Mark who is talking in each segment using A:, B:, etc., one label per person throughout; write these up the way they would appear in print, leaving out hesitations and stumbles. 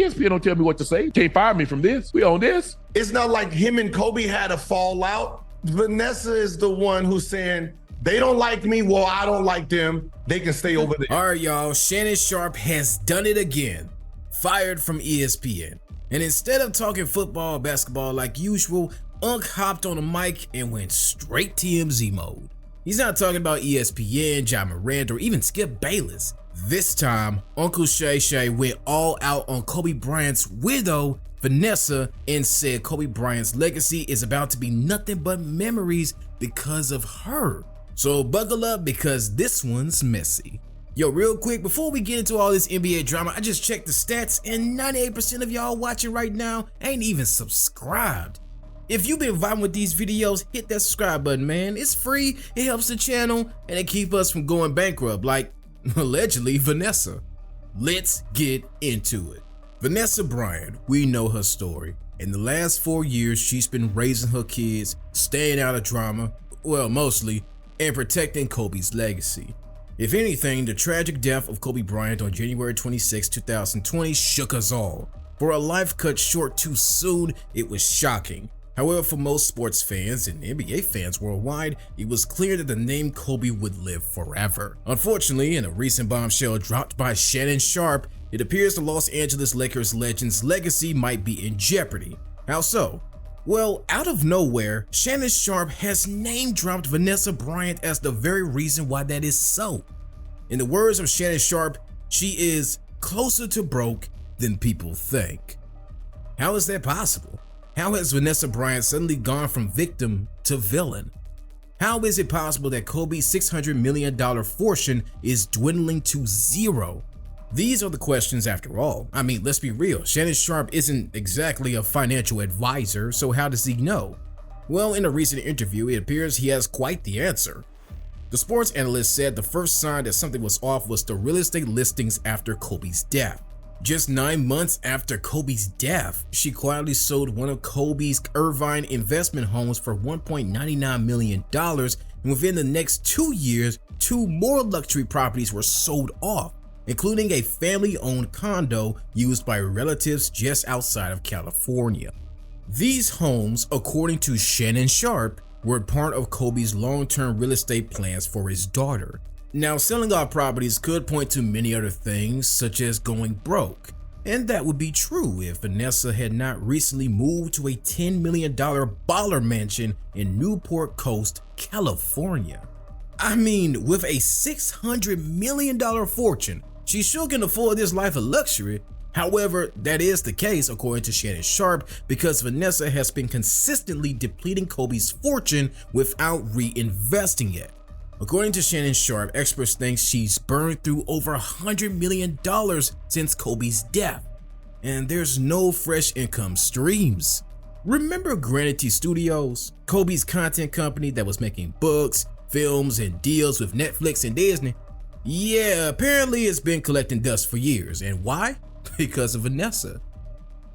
A: ESPN don't tell me what to say. Can't fire me from this. We own this.
B: It's not like him and Kobe had a fallout. Vanessa is the one who's saying, they don't like me, well, I don't like them. They can stay over there.
C: All right, y'all. Shannon Sharpe has done it again. Fired from ESPN. And instead of talking football, basketball like usual, Unc hopped on a mic and went straight TMZ mode. He's not talking about ESPN, John Morant, or even Skip Bayless. This time, Uncle Shay Shay went all out on Kobe Bryant's widow, Vanessa, and said Kobe Bryant's legacy is about to be nothing but memories because of her. So buckle up because this one's messy. Yo, real quick, before we get into all this NBA drama, I just checked the stats and 98% of y'all watching right now ain't even subscribed. If you've been vibing with these videos, hit that subscribe button, man. It's free, it helps the channel, and it keeps us from going bankrupt like, allegedly, Vanessa. Let's get into it. Vanessa Bryant, we know her story. In the last 4 years, she's been raising her kids, staying out of drama, well, mostly, and protecting Kobe's legacy. If anything, the tragic death of Kobe Bryant on January 26, 2020 shook us all. For a life cut short too soon, it was shocking. However, for most sports fans and NBA fans worldwide, it was clear that the name Kobe would live forever. Unfortunately, in a recent bombshell dropped by Shannon Sharpe, it appears the Los Angeles Lakers legend's legacy might be in jeopardy. How so? Well, out of nowhere, Shannon Sharpe has name-dropped Vanessa Bryant as the very reason why that is so. In the words of Shannon Sharpe, she is closer to broke than people think. How is that possible? How has Vanessa Bryant suddenly gone from victim to villain? How is it possible that Kobe's $600 million fortune is dwindling to zero? These are the questions after all. I mean, let's be real, Shannon Sharpe isn't exactly a financial advisor, so how does he know? Well, in a recent interview, it appears he has quite the answer. The sports analyst said the first sign that something was off was the real estate listings after Kobe's death. Just 9 months after Kobe's death, she quietly sold one of Kobe's Irvine investment homes for $1.99 million, and within the next 2 years, 2 more luxury properties were sold off, including a family-owned condo used by relatives just outside of California. These homes, according to Shannon Sharpe, were part of Kobe's long-term real estate plans for his daughter. Now, selling off properties could point to many other things, such as going broke. And that would be true if Vanessa had not recently moved to a $10 million baller mansion in Newport Coast, California. I mean, with a $600 million fortune, she sure can afford this life of luxury. However, that is the case according to Shannon Sharpe because Vanessa has been consistently depleting Kobe's fortune without reinvesting it. According to Shannon Sharpe, experts think she's burned through over $100 million since Kobe's death, and there's no fresh income streams. Remember Granity Studios, Kobe's content company that was making books, films, and deals with Netflix and Disney? Yeah, apparently it's been collecting dust for years, and why? Because of Vanessa.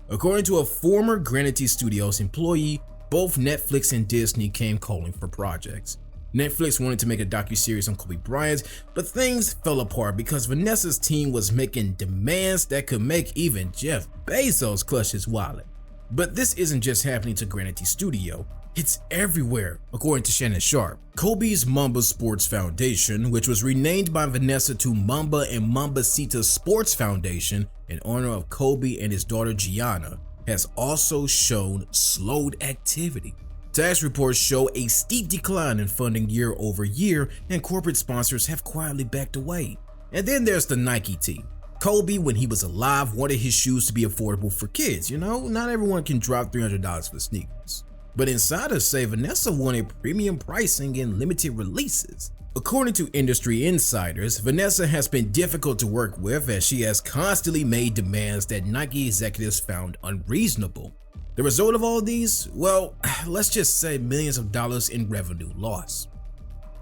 C: According to a former Granity Studios employee, both Netflix and Disney came calling for projects. Netflix wanted to make a docuseries on Kobe Bryant, but things fell apart because Vanessa's team was making demands that could make even Jeff Bezos clutch his wallet. But this isn't just happening to Granity Studio, it's everywhere, according to Shannon Sharpe. Kobe's Mamba Sports Foundation, which was renamed by Vanessa to Mamba and Mambacita Sports Foundation in honor of Kobe and his daughter Gianna, has also shown slowed activity. Tax reports show a steep decline in funding year over year, and corporate sponsors have quietly backed away. And then there's the Nike team. Kobe, when he was alive, wanted his shoes to be affordable for kids. You know, not everyone can drop $300 for sneakers. But insiders say Vanessa wanted premium pricing and limited releases. According to industry insiders, Vanessa has been difficult to work with as she has constantly made demands that Nike executives found unreasonable. The result of all these? Well, let's just say millions of dollars in revenue loss.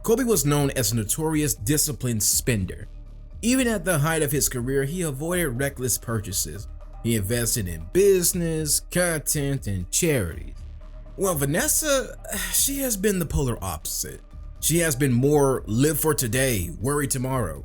C: Kobe was known as a notorious disciplined spender. Even at the height of his career, he avoided reckless purchases. He invested in business, content, and charities. Well, Vanessa, she has been the polar opposite. She has been more live for today, worry tomorrow.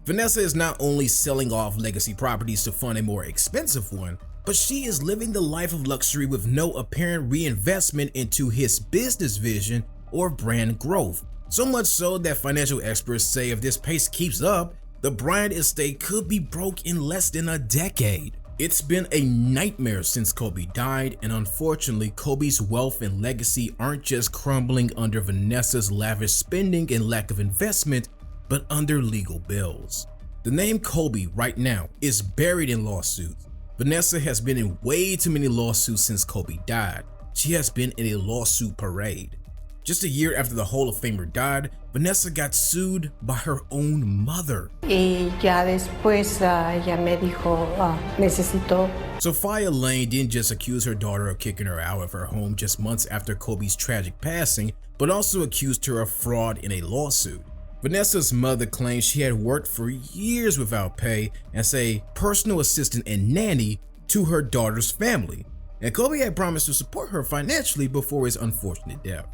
C: Vanessa is not only selling off legacy properties to fund a more expensive one, but she is living the life of luxury with no apparent reinvestment into his business vision or brand growth. So much so that financial experts say if this pace keeps up, the Bryant estate could be broke in less than a decade. It's been a nightmare since Kobe died, and unfortunately, Kobe's wealth and legacy aren't just crumbling under Vanessa's lavish spending and lack of investment, but under legal bills. The name Kobe right now is buried in lawsuits. Vanessa has been in way too many lawsuits since Kobe died. She has been in a lawsuit parade. Just a year after the Hall of Famer died, Vanessa got sued by her own mother.
D: Y ya después ella me dijo, necesito.
C: Sophia Lane didn't just accuse her daughter of kicking her out of her home just months after Kobe's tragic passing, but also accused her of fraud in a lawsuit. Vanessa's mother claims she had worked for years without pay as a personal assistant and nanny to her daughter's family, and Kobe had promised to support her financially before his unfortunate death.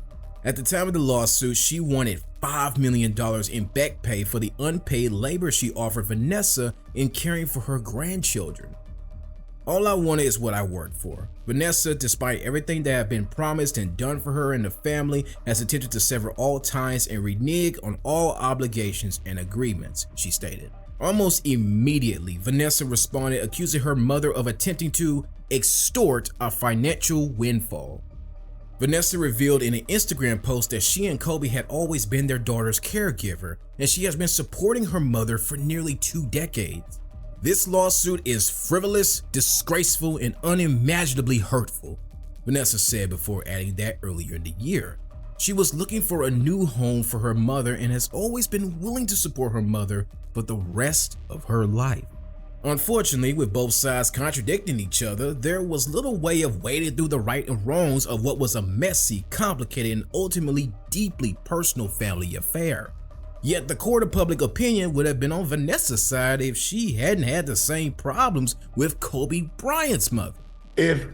C: At the time of the lawsuit, she wanted $5 million in back pay for the unpaid labor she offered Vanessa in caring for her grandchildren. All I wanted is what I worked for. Vanessa, despite everything that had been promised and done for her and the family, has attempted to sever all ties and renege on all obligations and agreements, she stated. Almost immediately, Vanessa responded, accusing her mother of attempting to extort a financial windfall. Vanessa revealed in an Instagram post that she and Kobe had always been their daughter's caregiver, and she has been supporting her mother for nearly 2 decades. This lawsuit is frivolous, disgraceful, and unimaginably hurtful, Vanessa said before adding that earlier in the year. She was looking for a new home for her mother and has always been willing to support her mother for the rest of her life. Unfortunately, with both sides contradicting each other, there was little way of wading through the right and wrongs of what was a messy, complicated, and ultimately deeply personal family affair. Yet the court of public opinion would have been on Vanessa's side if she hadn't had the same problems with Kobe Bryant's mother.
B: If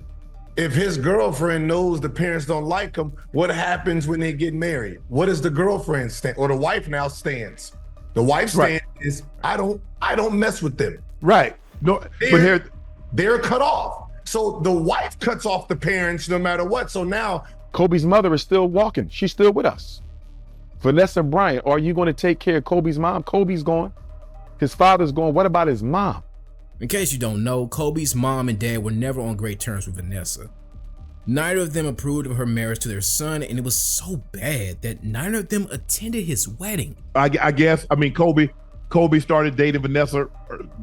B: his girlfriend knows the parents don't like him, what happens when they get married? What does the girlfriend stand, or the wife now stands? The wife's stand is, I don't mess with them.
A: Right. No,
B: they're cut off. So the wife cuts off the parents no matter what. So now
A: Kobe's mother is still walking. She's still with us. Vanessa Bryant, are you going to take care of Kobe's mom? Kobe's gone. His father's gone. What about his mom?
C: In case you don't know, Kobe's mom and dad were never on great terms with Vanessa. Neither of them approved of her marriage to their son, and it was so bad that neither of them attended his wedding.
A: I guess, Kobe started dating Vanessa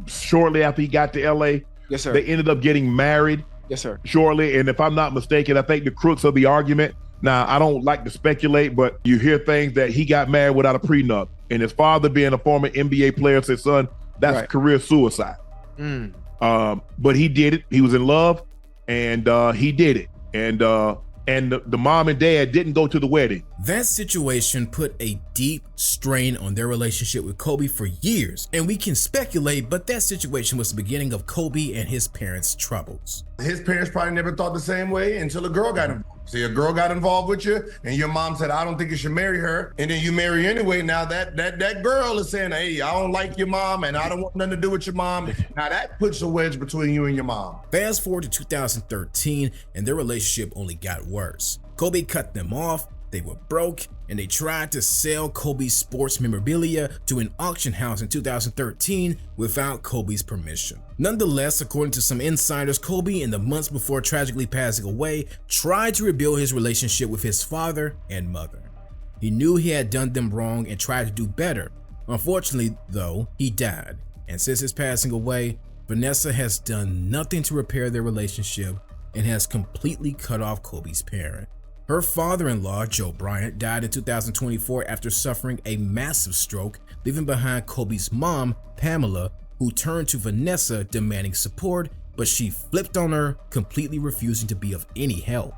A: shortly after he got to LA.
E: Yes, sir.
A: They ended up getting married.
E: Yes, sir.
A: Shortly. And if I'm not mistaken, I think the crux of the argument, now I don't like to speculate, but you hear things that he got married without a prenup. And his father being a former NBA player said, son, that's career suicide. But he did it. He was in love and he did it. And the mom and dad didn't go to the wedding.
C: That situation put a deep strain on their relationship with Kobe for years, and we can speculate, but that situation was the beginning of Kobe and his parents' troubles.
B: his parents probably never thought the same way until a girl got involved. See, a girl got involved with you, and your mom said, I don't think you should marry her. And then you marry anyway. Now that girl is saying, hey, I don't like your mom, and I don't want nothing to do with your mom. Now that puts a wedge between you and your mom.
C: Fast forward to 2013, and their relationship only got worse. Kobe cut them off, they were broke, and they tried to sell Kobe's sports memorabilia to an auction house in 2013 without Kobe's permission. Nonetheless, according to some insiders, Kobe, in the months before tragically passing away, tried to rebuild his relationship with his father and mother. He knew he had done them wrong and tried to do better. Unfortunately, though, he died, and since his passing away, Vanessa has done nothing to repair their relationship and has completely cut off Kobe's parent. Her father-in-law, Joe Bryant, died in 2024 after suffering a massive stroke, leaving behind Kobe's mom, Pamela, who turned to Vanessa demanding support, but she flipped on her, completely refusing to be of any help.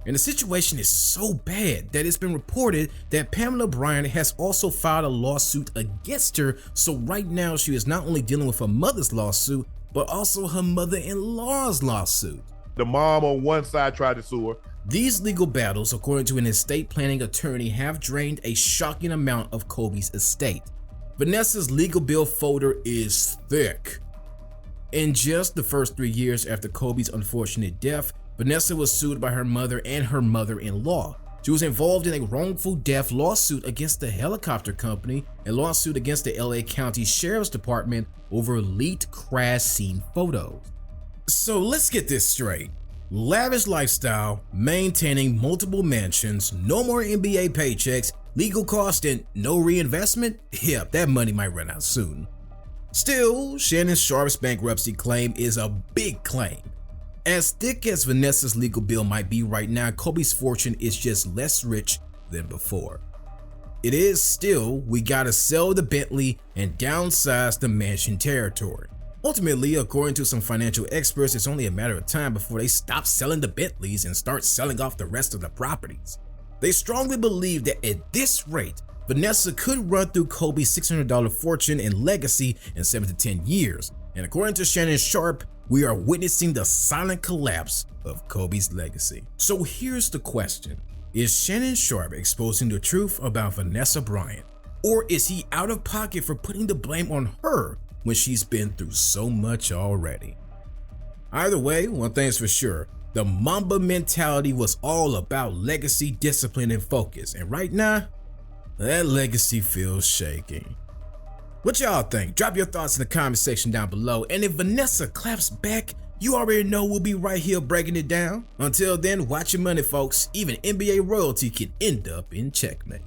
C: And the situation is so bad that it's been reported that Pamela Bryant has also filed a lawsuit against her, so right now she is not only dealing with her mother's lawsuit, but also her mother-in-law's lawsuit.
A: The mom on one side tried to sue her.
C: These legal battles, according to an estate planning attorney, have drained a shocking amount of Kobe's estate. Vanessa's legal bill folder is thick. In just the first 3 years after Kobe's unfortunate death, Vanessa was sued by her mother and her mother-in-law. She was involved in a wrongful death lawsuit against the helicopter company, a lawsuit against the LA County Sheriff's Department over leaked crash scene photos. So let's get this straight. Lavish lifestyle, maintaining multiple mansions, no more NBA paychecks, legal costs, and no reinvestment? Yep, that money might run out soon. Still, Shannon Sharpe's bankruptcy claim is a big claim. As thick as Vanessa's legal bill might be right now, Kobe's fortune is just less rich than before. It is still, we gotta sell the Bentley and downsize the mansion territory. Ultimately, according to some financial experts, it's only a matter of time before they stop selling the Bentleys and start selling off the rest of the properties. They strongly believe that at this rate, Vanessa could run through Kobe's $600 fortune and legacy in 7 to 10 years, and according to Shannon Sharpe, we are witnessing the silent collapse of Kobe's legacy. So here's the question. Is Shannon Sharpe exposing the truth about Vanessa Bryant? Or is he out of pocket for putting the blame on her when she's been through so much already? Either way, one thing's for sure, the Mamba mentality was all about legacy, discipline, and focus, and right now, that legacy feels shaky. What y'all think? Drop your thoughts in the comment section down below, and if Vanessa claps back, you already know we'll be right here breaking it down. Until then, watch your money, folks. Even NBA royalty can end up in checkmate.